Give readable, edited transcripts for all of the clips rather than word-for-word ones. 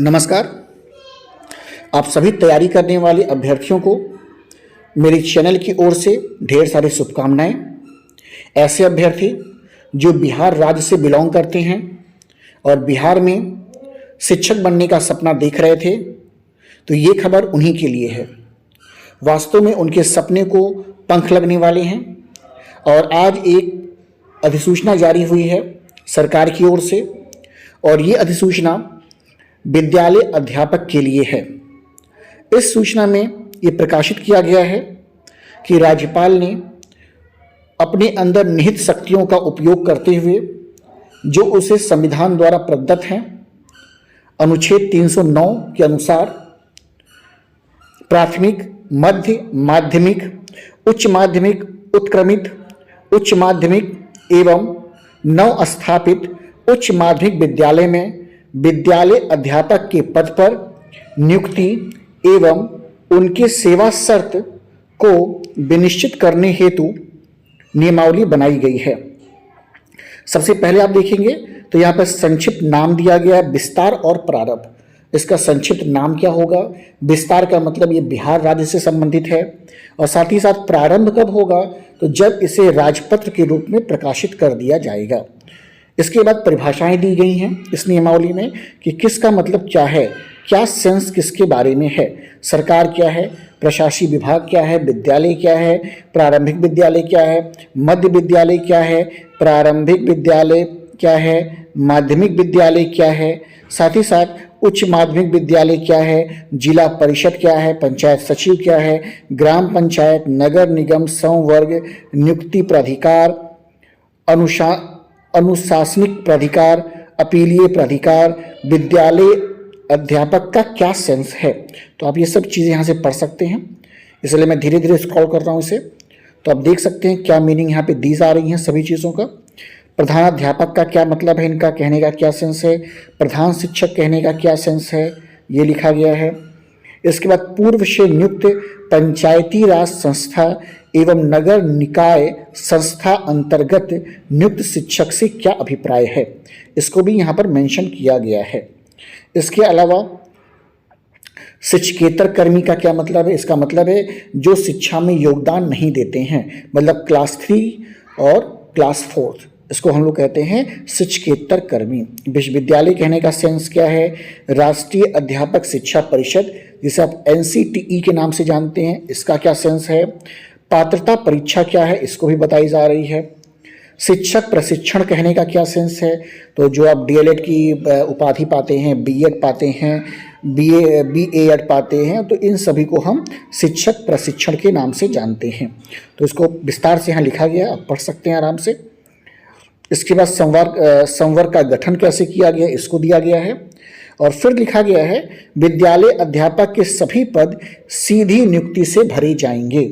नमस्कार। आप सभी तैयारी करने वाले अभ्यर्थियों को मेरे चैनल की ओर से ढेर सारी शुभकामनाएं। ऐसे अभ्यर्थी जो बिहार राज्य से बिलोंग करते हैं और बिहार में शिक्षक बनने का सपना देख रहे थे, तो ये खबर उन्हीं के लिए है। वास्तव में उनके सपने को पंख लगने वाले हैं और आज एक अधिसूचना जारी हुई है सरकार की ओर से, और ये अधिसूचना विद्यालय अध्यापक के लिए है। इस सूचना में ये प्रकाशित किया गया है कि राज्यपाल ने अपने अंदर निहित शक्तियों का उपयोग करते हुए, जो उसे संविधान द्वारा प्रदत्त हैं, अनुच्छेद 309 के अनुसार प्राथमिक, मध्य माध्यमिक, उच्च माध्यमिक, उत्क्रमित उच्च माध्यमिक एवं नवस्थापित उच्च माध्यमिक विद्यालय में विद्यालय अध्यापक के पद पर नियुक्ति एवं उनके सेवा शर्त को विनिश्चित करने हेतु नियमावली बनाई गई है। सबसे पहले आप देखेंगे तो यहाँ पर संक्षिप्त नाम दिया गया है, विस्तार और प्रारंभ। इसका संक्षिप्त नाम क्या होगा? विस्तार का मतलब ये बिहार राज्य से संबंधित है, और साथ ही साथ प्रारंभ कब होगा? तो जब इसे राजपत्र के रूप में प्रकाशित कर दिया जाएगा। इसके बाद परिभाषाएं दी गई हैं इस नियमावली में कि किसका मतलब क्या है, क्या सेंस किसके बारे में है, सरकार क्या है, प्रशासकीय विभाग क्या है, विद्यालय क्या है, प्रारंभिक विद्यालय क्या है, मध्य विद्यालय क्या है, प्रारंभिक विद्यालय क्या है, माध्यमिक विद्यालय क्या है, साथ ही साथ उच्च माध्यमिक विद्यालय क्या है, जिला परिषद क्या है, पंचायत सचिव क्या है, ग्राम पंचायत, नगर निगम, संवर्ग, नियुक्ति प्राधिकार, अनुशासनिक प्राधिकार, अपीलीय प्राधिकार, विद्यालय अध्यापक का क्या सेंस है। तो आप ये सब चीज़ें यहाँ से पढ़ सकते हैं, इसलिए मैं धीरे धीरे स्क्रॉल कर रहा हूँ इसे। तो आप देख सकते हैं क्या मीनिंग यहाँ पे दी जा रही हैं सभी चीज़ों का। प्रधानाध्यापक का क्या मतलब है, इनका कहने का क्या सेंस है, प्रधान शिक्षक कहने का क्या सेंस है, ये लिखा गया है। इसके बाद पूर्व से नियुक्त पंचायती राज संस्था एवं नगर निकाय संस्था अंतर्गत नियुक्त शिक्षक से क्या अभिप्राय है, इसको भी यहाँ पर मेंशन किया गया है। इसके अलावा शिक्षकेतर कर्मी का क्या मतलब है? इसका मतलब है जो शिक्षा में योगदान नहीं देते हैं, मतलब क्लास 3 और क्लास 4, इसको हम लोग कहते हैं शिक्षकेतर कर्मी। विश्वविद्यालय कहने का सेंस क्या है? राष्ट्रीय अध्यापक शिक्षा परिषद, जिसे आप NCTE के नाम से जानते हैं, इसका क्या सेंस है? पात्रता परीक्षा क्या है, इसको भी बताई जा रही है। शिक्षक प्रशिक्षण कहने का क्या सेंस है? तो जो आप DLED की उपाधि पाते हैं, B.Ed पाते हैं, BA.Ed पाते हैं, तो इन सभी को हम शिक्षक प्रशिक्षण के नाम से जानते हैं। तो इसको विस्तार से यहाँ लिखा गया, आप पढ़ सकते हैं आराम से। इसके बाद संवर्ग का गठन कैसे किया गया, इसको दिया गया है। और फिर लिखा गया है विद्यालय अध्यापक के सभी पद सीधी नियुक्ति से भरे जाएंगे।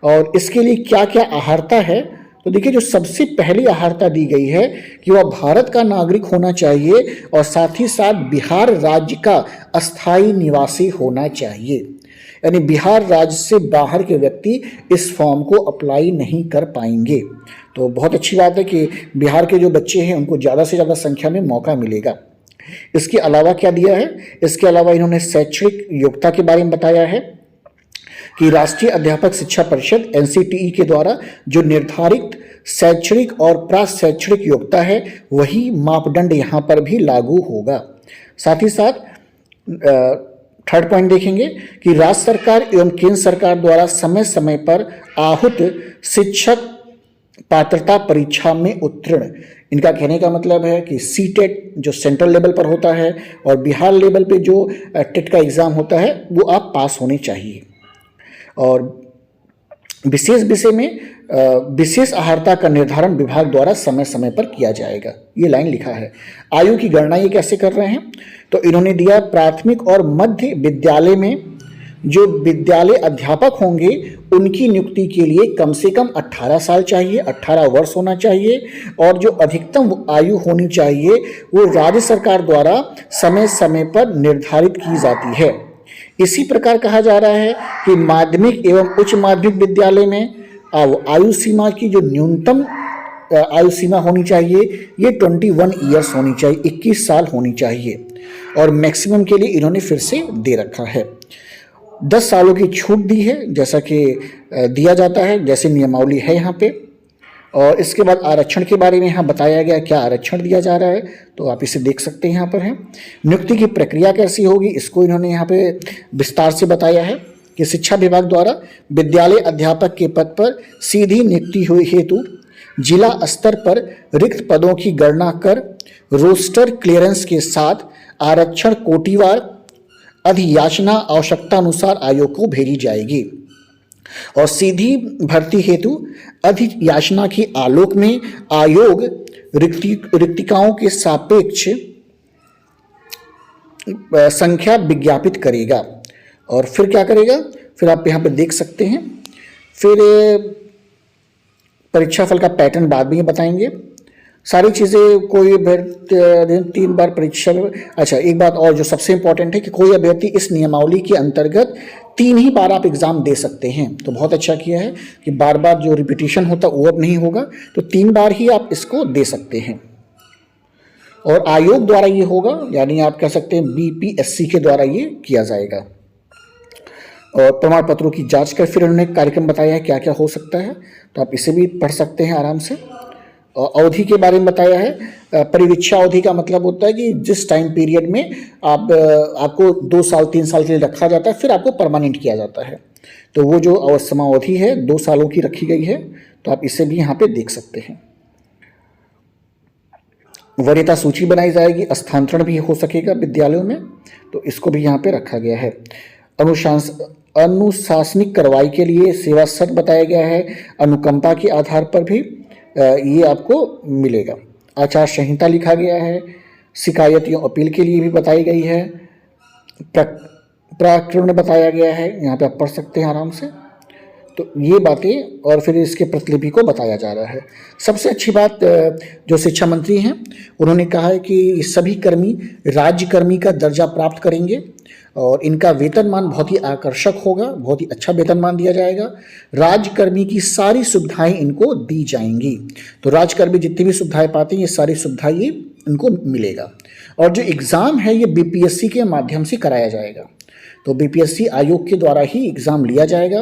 और इसके लिए क्या क्या अहर्ता है? तो देखिए, जो सबसे पहली अहर्ता दी गई है कि वह भारत का नागरिक होना चाहिए और साथ ही साथ बिहार राज्य का अस्थायी निवासी होना चाहिए। यानी बिहार राज्य से बाहर के व्यक्ति इस फॉर्म को अप्लाई नहीं कर पाएंगे। तो बहुत अच्छी बात है कि बिहार के जो बच्चे हैं उनको ज़्यादा से ज़्यादा संख्या में मौका मिलेगा। इसके अलावा क्या दिया है? इसके अलावा इन्होंने शैक्षणिक योग्यता के बारे में बताया है कि राष्ट्रीय अध्यापक शिक्षा परिषद NCTE के द्वारा जो निर्धारित शैक्षणिक और प्राशैक्षणिक योग्यता है, वही मापदंड यहाँ पर भी लागू होगा। साथ ही साथ थर्ड पॉइंट देखेंगे कि राज्य सरकार एवं केंद्र सरकार द्वारा समय समय पर आहूत शिक्षक पात्रता परीक्षा में उत्तीर्ण, इनका कहने का मतलब है कि CTET जो सेंट्रल लेवल पर होता है और बिहार लेवल पे जो टेट का एग्ज़ाम होता है, वो आप पास होने चाहिए। और विशेष विषय में विशेष अहर्ता का निर्धारण विभाग द्वारा समय समय पर किया जाएगा, ये लाइन लिखा है। आयु की गणना ये कैसे कर रहे हैं? तो इन्होंने दिया प्राथमिक और मध्य विद्यालय में जो विद्यालय अध्यापक होंगे उनकी नियुक्ति के लिए कम से कम 18 साल चाहिए, 18 वर्ष होना चाहिए, और जो अधिकतम आयु होनी चाहिए वो राज्य सरकार द्वारा समय समय पर निर्धारित की जाती है। इसी प्रकार कहा जा रहा है कि माध्यमिक एवं उच्च माध्यमिक विद्यालय में आयु सीमा की जो न्यूनतम आयु सीमा होनी चाहिए ये 21 ईयर्स होनी चाहिए, 21 साल होनी चाहिए। और मैक्सिमम के लिए इन्होंने फिर से दे रखा है। 10 सालों की छूट दी है, जैसा कि दिया जाता है, जैसे नियमावली है यहाँ पे। और इसके बाद आरक्षण के बारे में यहाँ बताया गया, क्या आरक्षण दिया जा रहा है, तो आप इसे देख सकते हैं यहाँ पर है। नियुक्ति की प्रक्रिया कैसी होगी, इसको इन्होंने यहाँ पे विस्तार से बताया है कि शिक्षा विभाग द्वारा विद्यालय अध्यापक के पद पर सीधी नियुक्ति हुई हेतु जिला स्तर पर रिक्त पदों की गणना कर रोस्टर क्लियरेंस के साथ आरक्षण कोटिवार अधियाचना आवश्यकता अनुसार आयोग को भेजी जाएगी और सीधी भर्ती हेतु अधियाचना की आलोक में आयोग रिक्तिकाओं के सापेक्ष संख्या विज्ञापित करेगा। और फिर क्या करेगा, फिर आप यहाँ पे देख सकते हैं। फिर परीक्षा फल का पैटर्न बाद में बताएंगे, सारी चीज़ें। कोई अभ्यर्थी 3 बार परीक्षा, अच्छा एक बात और जो सबसे इंपॉर्टेंट है कि कोई अभ्यर्थी इस नियमावली के अंतर्गत 3 ही बार आप एग्ज़ाम दे सकते हैं। तो बहुत अच्छा किया है कि बार बार जो रिपीटिशन होता वो अब नहीं होगा, तो 3 बार ही आप इसको दे सकते हैं। और आयोग द्वारा ये होगा, यानी आप कह सकते हैं BPSC के द्वारा ये किया जाएगा। और प्रमाण पत्रों की जांच कर फिर उन्होंने कार्यक्रम बताया है क्या क्या हो सकता है, तो आप इसे भी पढ़ सकते हैं आराम से। और अवधि के बारे में बताया है। परिवीक्षा अवधि का मतलब होता है कि जिस टाइम पीरियड में आपको 2 साल 3 साल के लिए रखा जाता है, फिर आपको परमानेंट किया जाता है। तो वो जो समावधि है 2 सालों की रखी गई है, तो आप इसे भी यहाँ पे देख सकते हैं। वरीयता सूची बनाई जाएगी, स्थानांतरण भी हो सकेगा विद्यालयों में, तो इसको भी यहाँ पे रखा गया है। अनुशासनिक कार्रवाई के लिए सेवा शर्त बताया गया है, अनुकंपा के आधार पर भी ये आपको मिलेगा। आचार संहिता लिखा गया है, शिकायत या अपील के लिए भी बताई गई है, प्रकरण बताया गया है, यहाँ पे आप पढ़ सकते हैं आराम से। तो ये बातें, और फिर इसके प्रतिलिपि को बताया जा रहा है। सबसे अच्छी बात जो शिक्षा मंत्री हैं उन्होंने कहा है कि सभी कर्मी राज्य कर्मी का दर्जा प्राप्त करेंगे और इनका वेतनमान बहुत ही आकर्षक होगा, बहुत ही अच्छा वेतनमान दिया जाएगा। राज्यकर्मी की सारी सुविधाएं इनको दी जाएंगी, तो राज्यकर्मी जितनी भी सुविधाएं पाते हैं ये सारी सुविधाएं ये इनको मिलेगा। और जो एग्ज़ाम है ये BPSC के माध्यम से कराया जाएगा, तो BPSC आयोग के द्वारा ही एग्ज़ाम लिया जाएगा।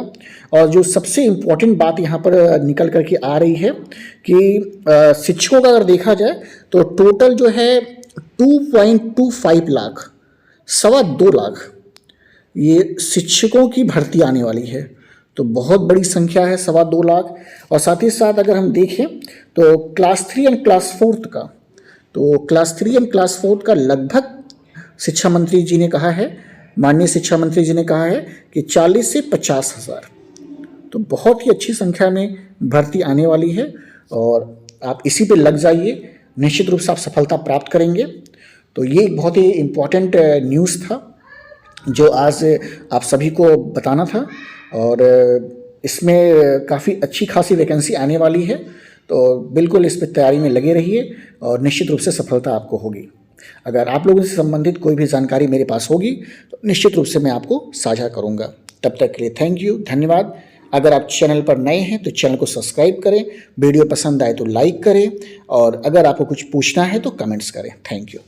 और जो सबसे इम्पोर्टेंट बात यहाँ पर निकल करके आ रही है कि शिक्षकों का अगर देखा जाए तो टोटल जो है 2.25 लाख, 2.25 लाख ये शिक्षकों की भर्ती आने वाली है, तो बहुत बड़ी संख्या है 2.25 लाख। और साथ ही साथ अगर हम देखें तो क्लास 3 और क्लास 4 का, तो क्लास 3 और क्लास 4 का लगभग शिक्षा मंत्री जी ने कहा है, माननीय शिक्षा मंत्री जी ने कहा है कि 40 से 50 हज़ार, तो बहुत ही अच्छी संख्या में भर्ती आने वाली है। और आप इसी पे लग जाइए, निश्चित रूप से आप सफलता प्राप्त करेंगे। तो ये एक बहुत ही इम्पॉर्टेंट न्यूज़ था जो आज आप सभी को बताना था। और इसमें काफ़ी अच्छी खासी वैकेंसी आने वाली है, तो बिल्कुल इस पर तैयारी में लगे रहिए और निश्चित रूप से सफलता आपको होगी। अगर आप लोगों से संबंधित कोई भी जानकारी मेरे पास होगी तो निश्चित रूप से मैं आपको साझा करूंगा। तब तक के लिए थैंक यू, धन्यवाद। अगर आप चैनल पर नए हैं तो चैनल को सब्सक्राइब करें, वीडियो पसंद आए तो लाइक करें, और अगर आपको कुछ पूछना है तो कमेंट्स करें। Thank you.